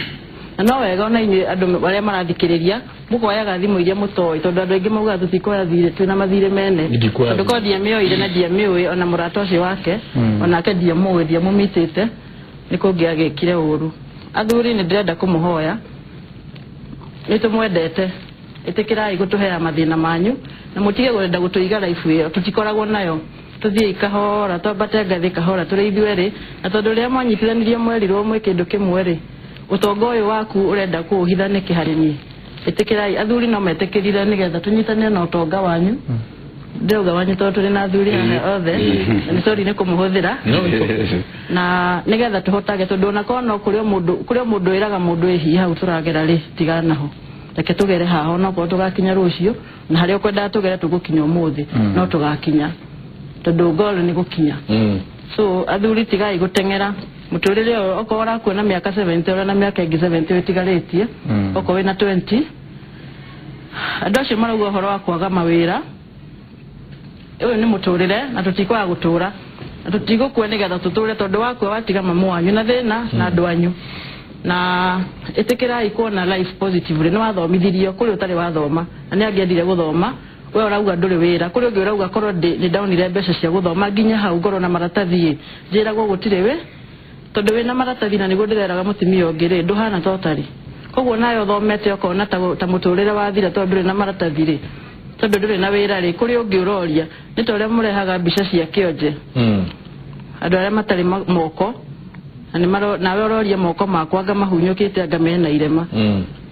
na no wega ona inyuĩ andũ arĩa marathikĩrĩria mũkoyaga thimũ iria mũtoĩ tondũ andũ aingĩ maugaga tũtikoya thirĩ twĩna mathirĩ mene tondũ korwo ndiamĩoire na ndiamĩũĩ ona mũrata ũcio wake onake ndiamũĩ ndiamũmitĩte nĩ kũngĩagĩkire ũũru athuri nĩ ndĩrenda kũmũhoya nĩ tũmwendete ĩtĩkĩrai gũtũhea mathĩna manyu na mũtige kwenda gũtũiga life ĩyo tũtikoragwo nayo tũthiĩ kahora twambate ngathĩ kahora tũrĩ ithuerĩ na tondũ rĩrĩa mwanyitithanirie mwerirwo mwĩ kĩndũ kĩmwe rĩ ũtonga ũyũ waku ũrenda kũũhitha nĩkĩ harĩ niĩ ĩtĩkĩrai athuri no metĩkĩrire nĩgetha tũnyitane na ũtonga wanyu ndĩrauga wanyu tondũ tũrĩ na athuri haha othe nĩ sorry nĩ kũmũhũthĩra na nĩgetha tũhotage tondũ ona korwo no kũrĩ mũndũ wĩraga mũndũ ĩhi hau tũragera rĩ tiganaho reke tũgere haha onakorwo tũgakinya rũciũ na harĩa ũkwendaga tũgere tũgũkinya ũmũthĩ no tũgakinya tondũ ngoro nĩ gũkinya so athuri tigai gũteng'era mũtũrĩre ũyũ okorwo ũrakuona mĩaka 70 ũrĩa na mĩaka ĩngĩ 70 wĩtigarĩtie okorwo wĩna 20 andũ acio marauga ũhoro wa kwaga mawĩra uyu ni muturire na tutikwa gutura na tutiko kwenega tuture tondu wakwa watiga mamu wanyu na thina na andu anyu na etekera ikona life positively no wathomithirio kuri utari wathoma na ni angiendire guthoma we urauga nduri wira kuri ungi urauga korwo ni downire mbeca cia guthoma nginya hau ngoro na maratathi njiragwo gutire we tondu wina maratathi na niguo ndireraga mutimia ungiri nduhana totari koguo nayo thomete okona ta muturire wathira tondu nduri na maratathi ri tondu nduri na wira ri kuri ungi uroria ni tore murehaga mbica cia kionje andu aria matari moko nawe uroria moko makwa ngamahunyukite anga mena irema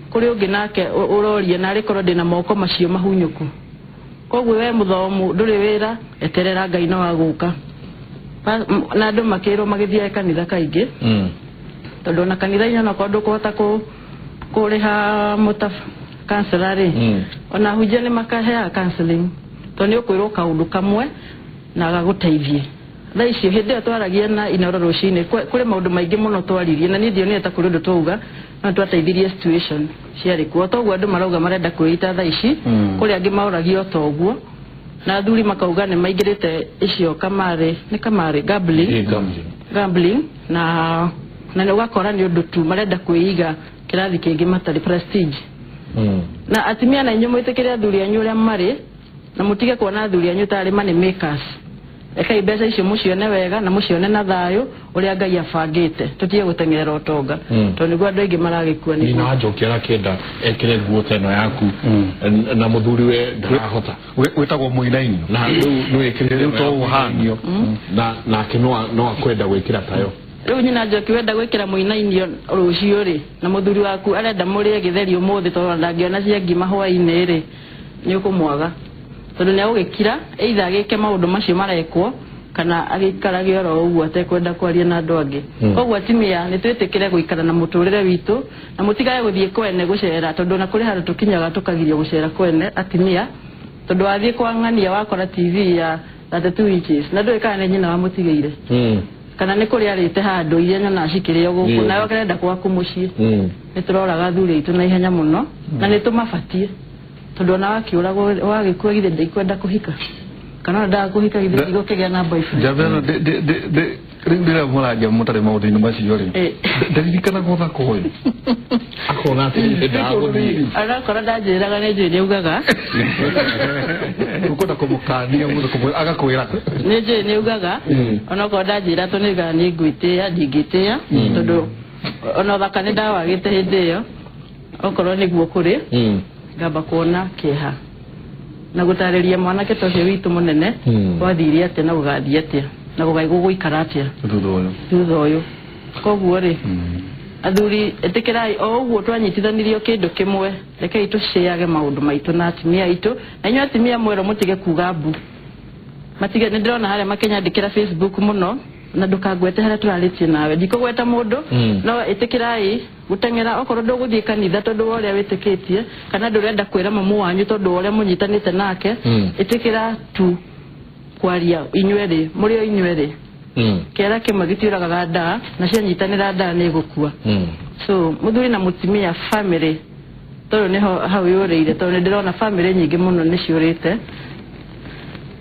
kuri ungi nake uroria na rikorwo ndina moko macio mahunyuku koguo we muthomu nduri wira eterera Ngai no aguka na andu makiro magithia kanitha kaingi tondu na kanitha ina no kondu kuhota kuriha mutaf counselor ona hujia ni makahea counseling to ni ukwirwo kaundu kamwe na agaguteithie tha icio hindi twaragia na inoro rucine kuri maundu maingi muno twaririe na nithio ni eta kuri ndu twauga na twateithirie situation ciari kuo toguo andu marauga marenda kwita tha ici kuri angi mauragio toguo na athuri makauga ni maingirite icio kamari gambling na ugakora ni undu tu marenda kwiiga kirathi kingi matari prestige na atimia na inyu mwitikire athuri anyu uria mari na mutige kuona athuri anyu tari money makers eka ibesa icio mucione wega na mucione na thayo uria Ngai abangite tutie gutengerera utonga to niguo andu aingi maragikua ni na njokera kenda ekire nguo teno yaku na muthuri we ndarahota wetagwo muinainio na no ekire to uhanio na kinwa no akwenda gwikira tayo riu nyina njoki wenda gwikira muinainio rucio ri na muthuri waku arenda murie githeri umuthi to ndangiona cia ngima hwaini ri ni ukumwaga tondu ni agukira either agike maundu macio marekwo kana agikarage oro uguo atekwenda kwaria na andu angi koguo atimia ni twitikire guikara na muturire witu na mutigaye guthie kwene gucera tondu na kuri handu tukinyaga tukagiria gucera kwene atimia tondu wathie kwa ng'ania wakora TV ya 32 inches na ndui kana nyina wa mutigeire kana ni kuri arite handu iria nyona cikire guku nayo kerenda kwaku mucii ni turoraga thuri itu na ihenya muno na ni tumabatie tondu na wakiuragwo wagikua githe ndikwenda kuhika kana nda kuhika githe igokegea na boyfriend javena de rindira muraja mutare maudini macio ri ndirikana gotha koyo akona ati ndaguthi ara kora ndajiraga ni njiri ugaga ukota kumukania mundu kumwe agakwira ni njiri ni ugaga ona ko ndajira to niga ni ngwitia ndigitia tondu ona thakane ndawagite hindi iyo okorwo niguo kuri ngamba kuona kiha na gutariria mwanake tocio witu munene wathiri atia na gugathia atia na gugaigu guikara atia thutha uyu koguo ri athuri etikirai o uguo twanyitithanirio kindu kimwe rekei tuciage maundu maitu na atimia itu na inyu atimia mwero mutige kuga mbu matige ni ndirona haria makenyandikira Facebook muno na ndukagwete haria turaritie nawe ndikugweta mundu no itikirai gutengera okorwo nduguthie kanitha tondu uria witikitie kana ndurenda kwira mamu wanyu tondu uria munyitanite nake itikira tu kwaria inyweri muri inyweri kera kimwe gitiuraga nda na cianyitanira nda ni gukua so muthuri na mutimia family tondu niho hau yureire tondu ndirona family nyingi muno ni ciurite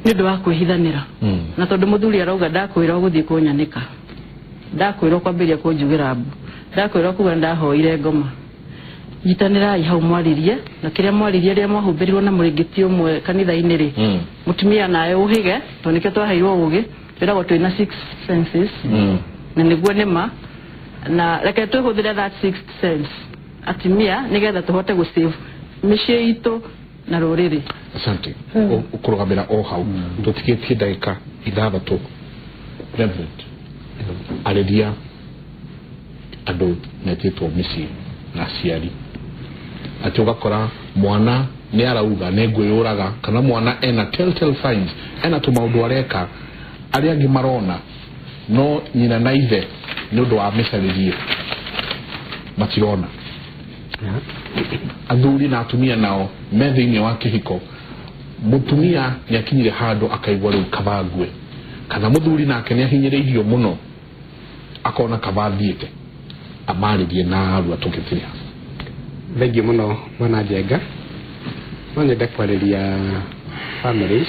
nindu wa kwihithanira na tondu muthuri arauga ndakwira guthie kunyanika ndakwira kwambiria kunjugira mbu ndakwira kuga ndahoire ngoma nyitanira hau mwaririe na kiria mwaririe ria mwahumbirirwo na muringiti umwe kanitha-ini ri mutimia nae uhige to nike twaheirwo ugi twiragwo twina 6 senses na niguo nima na reke twihuthire that 6th sense atimia nigetha tuhote gusave micii itu na ruriri asante ukurugamira o hau tutikitie ndagika 6 Reverend aleria andu metitwo micii na ciari ati ugakora mwana ni arauga negwiyuraga kana mwana ena telltale signs ena tumaundu areka aria angi marona no nyina na ithe ni undu wa micaririe matirona athuri na atumia nao methiini wa kihiko mutumia ni akinyire handu akaigwa riu kabagwe kana muthuri nake ni ahinyiriirio muno akona kabathiite amaririe na aru atukitiria thengi muno mwana jenga no nyende kwariria families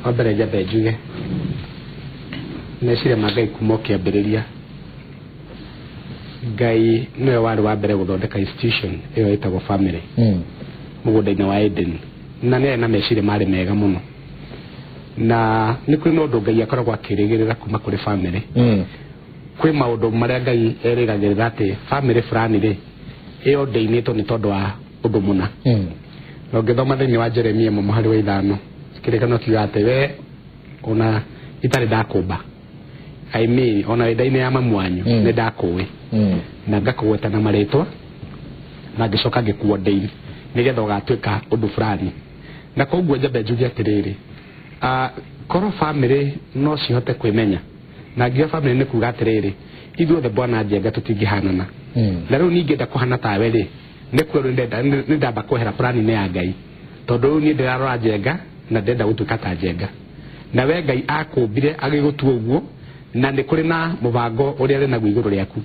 wambere njabe njuge meciria ma Ngai kuma kĩambĩrĩria Ngai nĩwe warĩ wa mbere gũthondeka institution ĩyo ĩtagwo family mũgũnda-inĩ wa Eden na nĩ na meciria marĩ mega mũno na nĩ kũrĩ na ũndũ Ngai akoragwo akĩrĩgĩrĩra kuma kũrĩ family kwĩ maũndũ marĩa Ngai erĩgagĩrĩra atĩ family fulani rĩ ĩyo ndĩinĩtwo nĩ tondũ wa ũndũ mũna na ũngĩthoma thĩinĩ wa Jeremia 1:5 kĩrĩkanĩro kiuga atĩ we ona itarĩ ndakũmba I mean ona nda-inĩ ya mamu wanyu nĩ ndakũĩ na ngakũgweta na marĩtwa na ngĩcoka ngĩkuo ndĩinĩ nĩgetha ũgatuĩka ũndũ fulani na koguo njabe njuge atĩrĩrĩ korwo family no cihote kwĩmenya na nginya family nĩ kuga atĩrĩrĩ ithuothe Bwana Njenga tũtingĩhanana na rĩu ningĩ ndakũhana tawe rĩ nĩ kwero nĩ ndamba kwehera plani-inĩ ya Ngai tondũ rĩu niĩ ndĩrarora Njenga na ndenda gũtuĩka ta Njenga na we Ngai akũmbire agĩgũtua ũguo na nĩ kũrĩ na mũbango ũrĩa arĩ naguo igũrũ rĩaku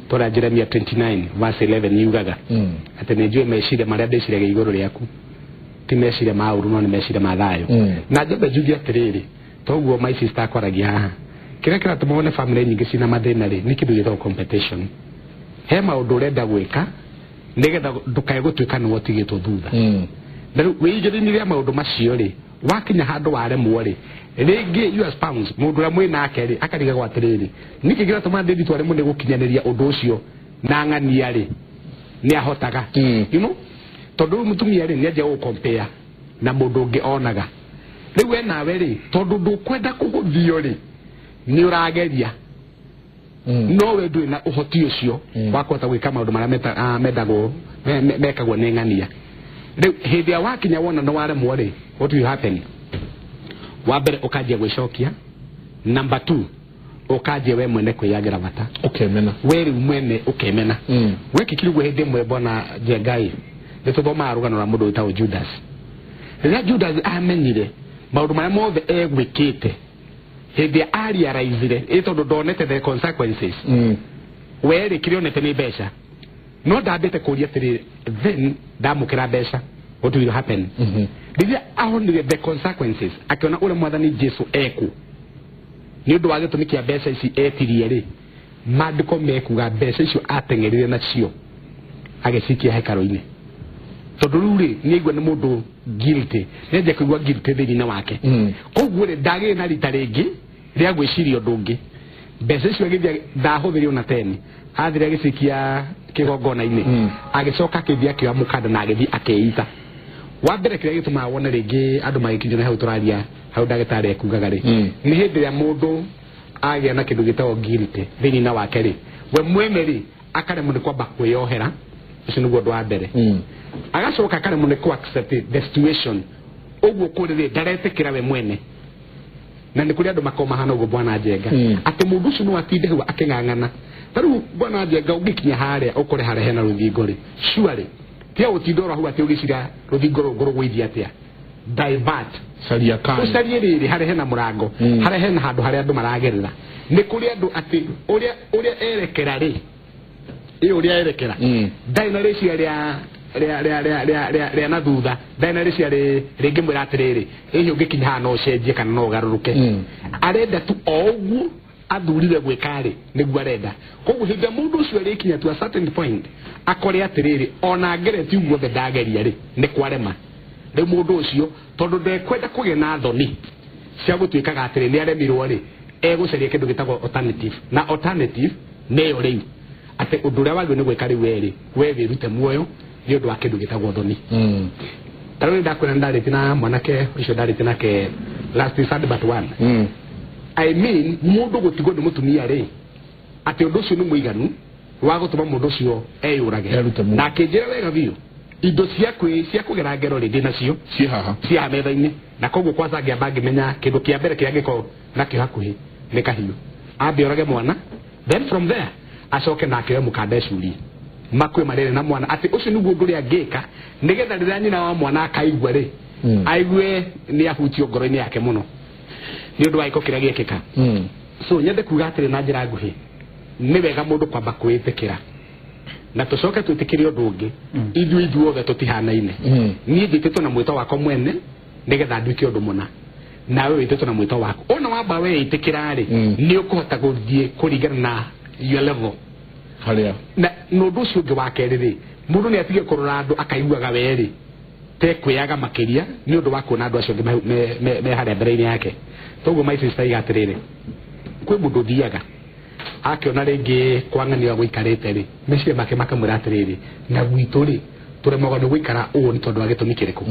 tondũ Jeremia 29:11 yugaga atĩ nĩ njũĩ meciria marĩa ndĩciragia igũrũ rĩaku ti meciria ma ũru no nĩ meciria ma thayũ na njabe njuge atĩrĩrĩ toguo my sister akwaragia haha kĩrĩa kĩratũma wone family nyingĩ cina mathĩna rĩ nĩ kĩndũ gĩtagwo competition he maũndũ ũrenda gwĩka nĩgetha ndũkae gũtuĩka nĩ wotigĩtwo thutha na rĩu wĩigĩrĩire maũndũ macio rĩ wakinya handũ waremwo rĩ rĩngĩ US pounds mũndũ ũrĩa mwĩ nake rĩ akarigagwo atĩrĩrĩ nĩkĩ kĩratũma David waremwo nĩ gũkinyanĩria ũndũ ũcio na ng'ania rĩ nĩ ahotaga you know tondũ mũtumia rĩ nĩ anjia gũcompare na mũndũ ũngĩ onaga rĩu we nawe rĩ tondũ ndũkwenda kũgũthio rĩ nĩ ũrageria no we ndũrĩ na ũhoti ũcio wa kũhota gwĩka maũndũ marĩa mendagwo mekagwo nĩ ng'ania rĩu hĩndĩ ya wakinya wona nĩ waremwo rĩ what will happen wa mbere ũkanjia gwĩcokia number 2 ũkanjia we mwene kwĩyagĩra bata ũkemena we rĩu mwene ũkemena wekĩkire ũguo hĩndĩ ĩmwe Bwana Njengai nĩ tũthomaga rũgano rwa mũndũ wĩtagwo Judas rĩrĩa Judas amenyire maũndũ marĩa mothe egwĩkĩte hĩndĩ ariaraizire tondũ ndonete the consequences we rĩ kĩrĩa onete nĩ mbeca no ndambĩte kũria atĩrĩrĩ then ndamũkĩra mbeca what will happen rĩrĩa ahonire the consequences akĩona ũrĩa Mwathani Jesu eku nĩ ũndũ wa gĩtũmi kĩa mbeca ici etirie rĩ maandĩko mekuga mbeca icio ateng'erire nacio agĩcikia hekarũ-inĩ tondũ rĩu rĩ nĩaigua nĩ mũndũ guilty nĩanjia kũigua guilty thĩinĩ wake koguo rĩ ndagĩrĩ na rita rĩngĩ rĩa gwĩciria ũndũ ũngĩ mbeca icio agĩthiĩ ndahũthĩre ona teni athire agĩcikia kĩgongona-inĩ agĩcoka akĩthiĩ akĩoya mũkanda na agĩthiĩ akĩita wa mbere kĩrĩa gĩtũmaga wone rĩngĩ andũ magĩkinyana hau tũraria hau ndagĩtarĩ ekugaga rĩ nĩ hĩndĩ ĩrĩa mũndũ agĩa na kĩndũ gĩtagwo guilty thĩinĩ wake rĩ we mwene rĩ akaremwo nĩ kwamba kwĩyohera ũcio nĩguo ũndũ wa mbere agacoka akaremwo nĩ kũ accept the situation ũguo kũrĩ rĩ ndaretĩkĩra we mwene na nĩ kũrĩ andũ makomahana ũguo Bwana Njenga atĩ mũndũ ũcio no atinde hau akĩng'ang'ana tarĩu Bwana Njenga ũngĩkinya harĩa ũkore harĩa hena rũthingo rĩ surely tia ũtindora hau atĩ ũgĩcira rũthingo rũgũithia atĩa divert caria kana ũcarie rĩrĩ harĩa hena mũrango harĩa hena handũ harĩa andũ maragerera nĩ kũrĩ andũ atĩ ũrĩa erekera rĩ ũrĩa erekera ndarĩ na rĩciria rĩa na thutha ndarĩ na rĩciria rĩngĩ mwĩra atĩrĩrĩ ĩhiĩ ũngĩkinya haha no ũcenjie kana no ũgarũrũke arenda tu o ũguo athurire gwĩka rĩ nĩguo arenda koguo hĩndĩ ya mũndũ ũcio arĩkinya to a certain point akore atĩrĩrĩ ona ngereti guothe ndageria rĩ nĩ kwarema rĩu mũndũ ũcio tondũ ndekwenda kũgĩa na thoni cia gũtuĩkaga atĩrĩ nĩ aremirwo rĩ egũcaria kĩndũ gĩtagwo alternative na alternative nĩyo rĩu atĩ ũndũ ũrĩa wagĩrĩirwo nĩ gwĩka rĩu werĩ we wĩrute muoyo nĩ ũndũ wa kĩndũ gĩtagwo thoni tarĩu ndakwĩra ndarĩtie na mwanake ũcio ndarĩtie nake last Sunday but one I mean mũndũ gũtigwo nĩ mũtumia rĩ atĩ ũndũ ũcio nĩ mũiganu wa gũtũma mũndũ ũcio eyũrage na akĩnjĩra wega biũ indo cia kũgera ngero rĩ ndĩ nacio ciĩ haha metha-inĩ na koguo kwanza ngĩamba ngĩmenya kĩndũ kĩa mbere kĩrĩa gĩkorwo nakĩo hakuhĩ nĩ kahiũ ambe orage mwana then from there acoke nake mũkanda ecurie makwe marere na mwana atĩ ũcio nĩguo ũndũ ũrĩa angĩka nĩgetha rĩrĩa nyina wa mwana akaigua rĩ aigue nĩ ahutio ngoro-inĩ yake mũno nĩ ũndũ wa gĩko kĩrĩa gĩekĩka so nyende kuga atĩrĩ na njĩra nguhĩ nĩ wega mũndũ kwamba kwĩtĩkĩra na tũcoke twĩtĩkĩre ũndũ ũngĩ ithuothe tũtihanaine niĩ njĩtĩtwo na mwĩto wakwa mwene nigetha nduike undu muna nawe witete na mwito wako ona wamba we itikira ri ni ukuhota guthie kuringana na your level haria na nundu ucio ngi wakeri ri mundu ni atige kurora andu akaiguaga weri te kwiaga makiria ni undu wa kuona andu acio me haria mbere-ini yake toguo my sister igatiriri kwi mundu thiaga akiona ringi kwang'ania guikarite ri meciria make makamwira atiriri na gwitu ri turemagwo ni guikara uo ni tondu wa gitumi kiriku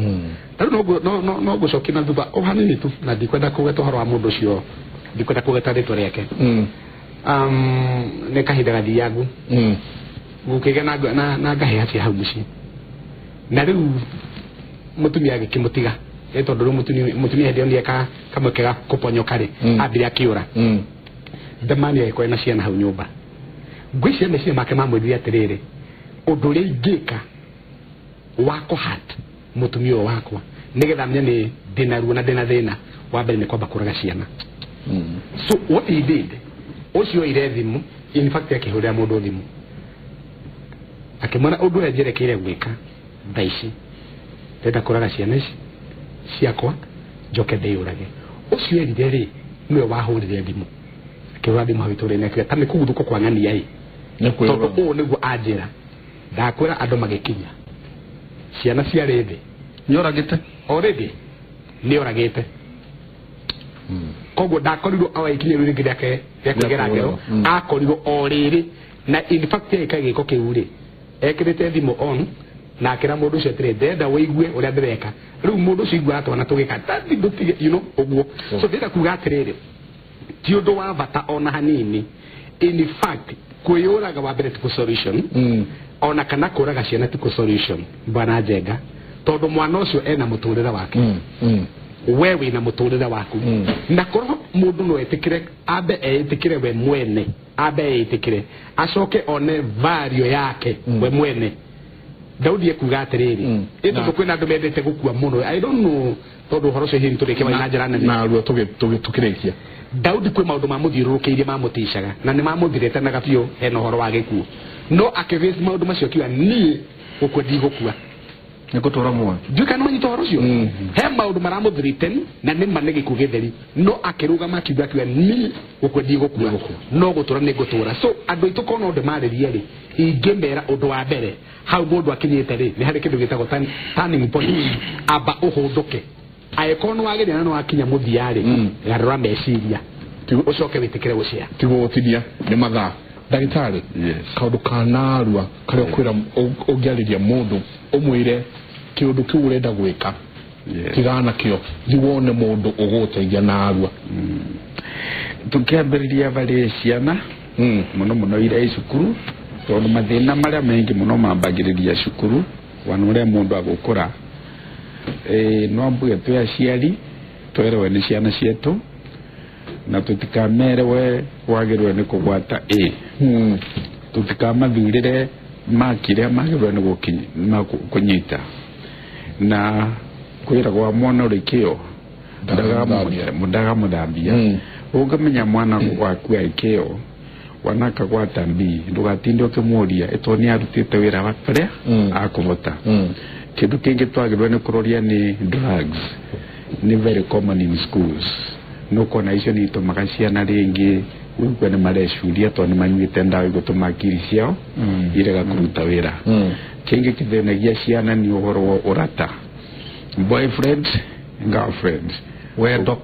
tari no gucokia na thutha o hanini tu na ndikwenda kugeta uhoro wa mundu ucio ndikwenda kugeta ritwa riake ne kahinda gathiangu gukiga na ngahe acia hau muci na riu mutumia agikimutiga tondu riu mutumia ndio ndiye kamwekega kuponyoka ri ambire akiura ndamani yako na ciana hau nyumba ngwicia meciria make mamwithia atiriri undu ria ingika wako hat mutumia wakwa nigetha menya ni dinaruo na dina thina wa mbere ni kwamba kuraga ciana so what he did ucio ire thimu in fact akihurira mundu thimu akimona undu ejerekeire gwika thaici ndenda kuraga ciana ici ciakwa njoke ndeyurage ucio erire ri niwe wahurire thimu akirura thimu hawiture-ini akira tame kuguthuko kwa ng'ania i tondu uũ nĩguo anjĩra ndakwĩra andũ magĩkinya ciana ciarĩ thĩ nĩoragĩte already nĩoragĩte koguo ndakorirwo awa ikinya rĩu rĩngĩ rĩake rĩa kwĩgera ngero akorirwo o rĩrĩ na in fact eka gĩko kĩu rĩ ekĩrĩte thimũ on na akĩra mũndũ ũcio atĩrĩ ndenda wĩigue ũrĩa ndĩreka rĩu mũndũ ũcio igua atwana tũgĩka tati ndũtige ũguo so ndĩrenda kuga atĩrĩrĩ ti ũndũ wa bata ona hanini in fact kwĩyũraga wa mbere tiko solution ona kana kũraga ciana tiko solution bwana Njenga tondu mwana ũcio ena mũtũrĩre wake wewe na mũtũrĩre waku na korwo mũndũ no etikire ambe etikire we mwene ambe etikire acoke one value yake we mwene Daudi ekuga atiriri ito kwina andu mendete gukua muno I don't know tondu horo cio hiri turike wa njira nene na ruo tukirikia Daudi kwi maundu mamuthiururukiirie mamutishaga na ni mamuthirete na gabio hena horo wa gikuo no akivesi maundu macio kiwa ni ukwendi gukua nikutura muo duka no manyito horo cio he maundu maramuthirite na ni manegi kugetheri no akiruga makiuga kiwa ni ukwendi gukua no gutura ni gutura so andu itu kono ndu maririe ri ingimera undu wa mbere hau mundu akinyite ri ni hari kindu gitagwo turning point aba uhunduke aikono wageria no akinya muthia ri garura meciria ucoke witikire gucia tigutinia ni mathaa ndagitari kaundu kanarua karia kwira ungiariria mundu umwire kiundu kiu urenda gwika tigana kio thiwone mundu uguteithia narua tukiambiriria bari ciana muno ire cukuru tondu mathina maria mengi muno mambagiriria cukuru wana uria mundu agukura no mbuge tu aciari twerewe ni ciana cietu na tutikamerewe wagirwe ni kugwata tutikamathuurire makire magirwe ni kunyita na kwiragwa mwana urikio ndagamuthambia ungamenya mwana waku aikio wanaka gwata mbi ndugatinde ukimuria etoni arutite wira wakare akuvota kindu kingi twagirwe ni kuroria ni drugs ni very common in schools no kona icio ni tumaga ciana ringi uko ni marecuria to ni manyuite ndawa gutuma akiri ciao irega kuruta wira kingi kithenagia ciana ni uhoro urata boyfriend girlfriend wendo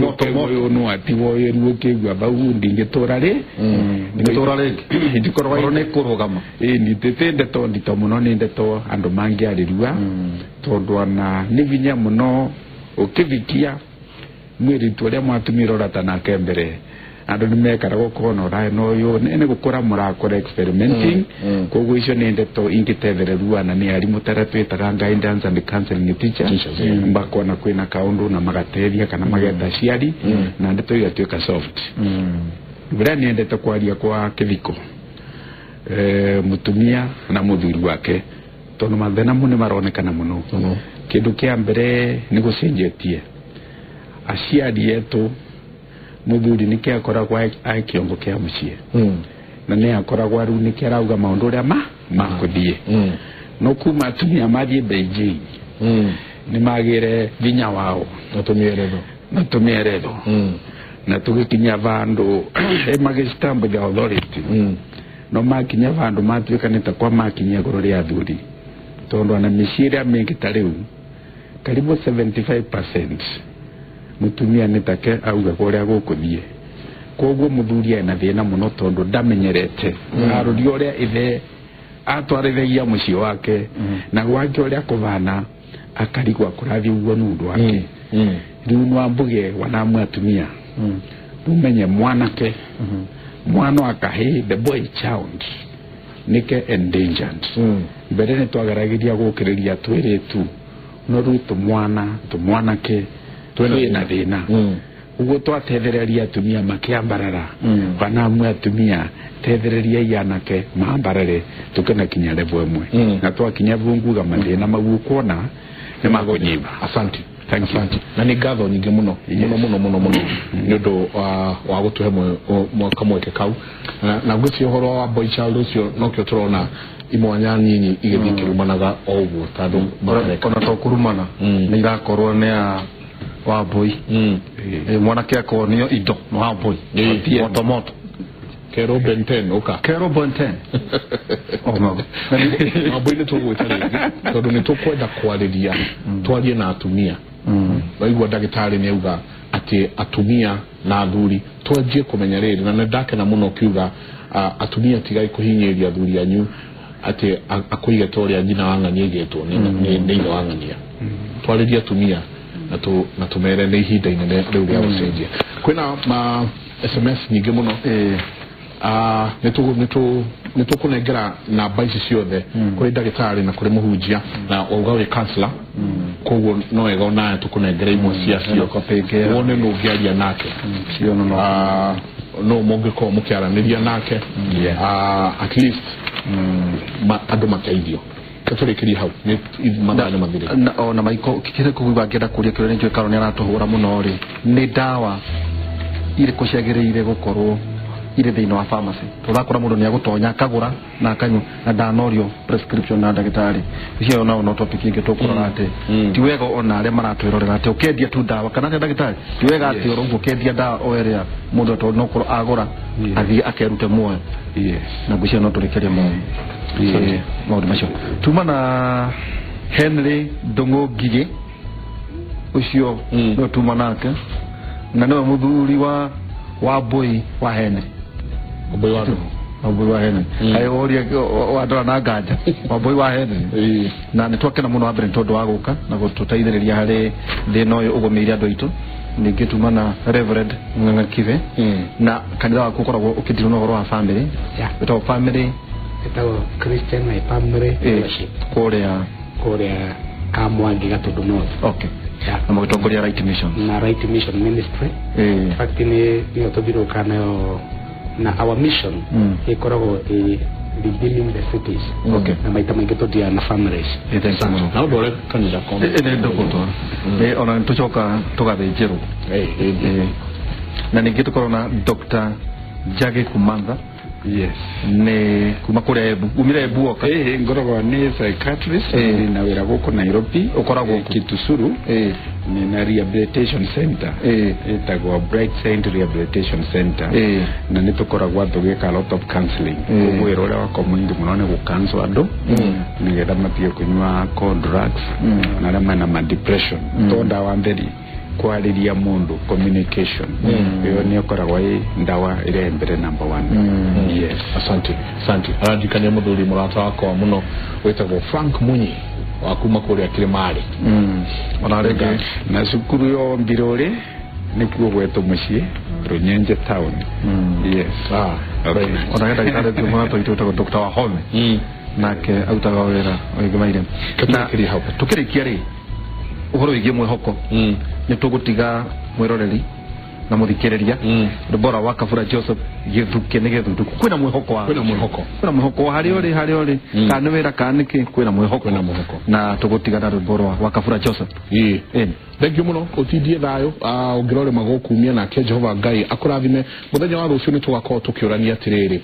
yotomoyo no ati woyo ruokegwa baundi ngitora ri ndikorwa ne kurugama ni tetende to ndito muno ni ndeto andu mangi arirua tondu ana ni vinya muno ukivikia mwiri turia mwatumira urata na kembere andu ni mekara gukona rai no yo ne gukora murakora experimenting koguo icio ni ndeto ingitethera na ni ari mutaratwitaga guidance and counseling teachers mbakona kwina kaundu na magateria kana magenda ciari na ndeto igatuika soft bura ni ndeto kwaria kwa kiviko mutumia na muthuri wake tondu mathina mune maronekana muno kindu kia mbere ni gucenjetie aciari etu muthuri nike akoragwo ai kiongo kia mucie na ne akoragwo aru nike arauga maundu ria makuthie no kuma atumia mathie Beijing ni magire vinya wao na tumieretho na tugikinya vandu magistambo the authority no makinya vandu matuikanite kwa makinya iguru ria athuri tondu ana miciria mingi ta riu karibu 75% mutumia nitake auga kuria gukuthie koguo muthuri ena thina muno tondu ndamenyerete aruri uria ithe atwarithagia mucii wake na gwake uria kuvana akarigwa kurathi uguo nundu wake riu nwambuge wanamwe atumia umenye mwanake mwana akahe the boy child nike endangered mbere ni twageragiria gukiriria twiritu no rutu mwanake twene na thina uguo twatethereria atumia makiambarara wanamwe atumia tethereria yanake maambarare tukena kinya level imwe na twakinya vunguga mathina magu kuona ni magonyiba. Asante. Thank you. Na ni gatho nyingi muno muno ni undu wa gutuhe mwaka mweke kau na gwiti uhoro wa boy child ucio no kio turona imwanya nyinyi igithikirumanaga oguo tondu ona to kurumana ni irakorwo ni a wa boy mwanake akonio indo no wa boy moto Kero Benten oka Kero Benten no boy ni to gwetani tondu ni tukwenda kwariria twarie na atumia baigwa ndagitari ni auga ati atumia na athuri twanjie kumenya riri na ndake na muno kiuga atumia tigai kuhinyiria athuri anyu ati akuige toria nyina wang'ania igetwo ni ino wang'ania twariria atumia na tumere ni ihinda inene riu ria gucenjia kwina ma SMS nyingi muno nitukunengera namba ici ciothe kuri ndagitari na kuri muhunjia na ugawe counselor koguo no wega ona tukunengera imwe ciacio wone no ngiaria nake cio no mungiko mukiaraniria nake at least andu makaithio katurikiria hau ni madana mathire ona maiko kikire kuigwa ngenda kuria kire njwe karo ni aratuhura muno ri ni dawa ire kuciagiriire gukorwo ire thina wa pharmacy tuthakora mundu ni agutonya akagura na akanyu na ndanorio prescription na ndagitari icio no topic ingi tukurora ati ti wega ona aria maratwirorera ati ukendia tu dawa kana ndagitari ti wega ati urongo ukendia dawa oeria mundu to no kuro agura athi akerute muoyo na gucio no turikeria mu maundu macio tuma na Henry Ndungu Ngigi ucio no tuma nake na no muthuri wa boy wa Henry Boy wa Henry ayo oria wadora na nganja wa boy wa Henry na nitwakena muno abere tondu wa guka na gututaithiriria hari thina uyu ugomeire andu aitu ningi tuma na Reverend Ng'ang'a Kive na kanitha waku ukoragwo ukithirwo no horo wa family ito family ito Christian my family fellowship korea Kamwangi Gatundu North. Okay. Na mwitongoria Right Mission. Na Right Mission Ministry. In fact ni otobiro kanayo na our mission ikoragwo redeeming the cities. Okay. Na maita maingi tudia na families. Na ndore kanisa kono. Ndokoto. Ona tuchoka tugathinjiru. Na ningi tukorona Dr. Jage Kumantha. Yes. Ne kuma kuri Ebu. Umire Ebu oka. Ngorogwa ni psychiatrist na wira goko Nairobi. Ukoragwo Kitusuru. Ni na rehabilitation center. Etagwa Bright Saint Rehabilitation Center. Na nitukoragwa tugeka a lot of counseling. Ubwero ura wa community munone ku cancel andu. Nigetha mapio kunywa cold drugs. Na rama na depression. Tonda wa mbere kwariria mundu communication iyo ni okoragwa ndawa ire mbere number 1. Yes. Asante arandikania muthuri murata wako muno wetagwo Frank Munyi wa kuma kuria Kilimari onarenga na cukuru yo Mbirore nikuo gwetu mucie Runyenje town. Yes. Onaenda kitare tu mwana to Dr. Wahome nake autaga wira oigimaire na tukirikia ri uhoro wigi mwihoko ni tugutiga mwiroreri na muthikiriria Debora wa Kafura Joseph githuke ni githundu kwina mwihoko hari ori kana wira kaniki kwina mwihoko na tugutigana Debora wa Kafura Joseph thengio muno utindie thayo ungirore magokumia na ke Jehova Ngai akurathime muthenya wa rucio ni tugakorwo tukiurania atiriri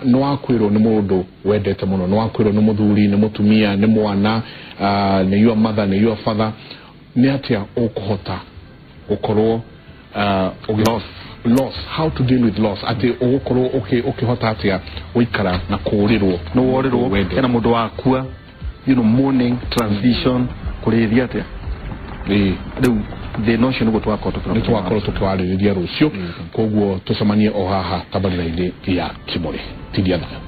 no wakwirwo ni mundu wendete muno no wakwirwo ni muthuri ni mutumia ni mwana ni your mother ni your father ni atia ukuhota ukorwo loss how to deal with loss ati ukorwo ukihota atia uikara na kuurirwo no worirwo ena mundu wakua mourning transition kurithia atia the notion go twakorwo tukwaririria rucio koguo tucemanie o haha tabarira-ini ya Kimuri tidia thayo.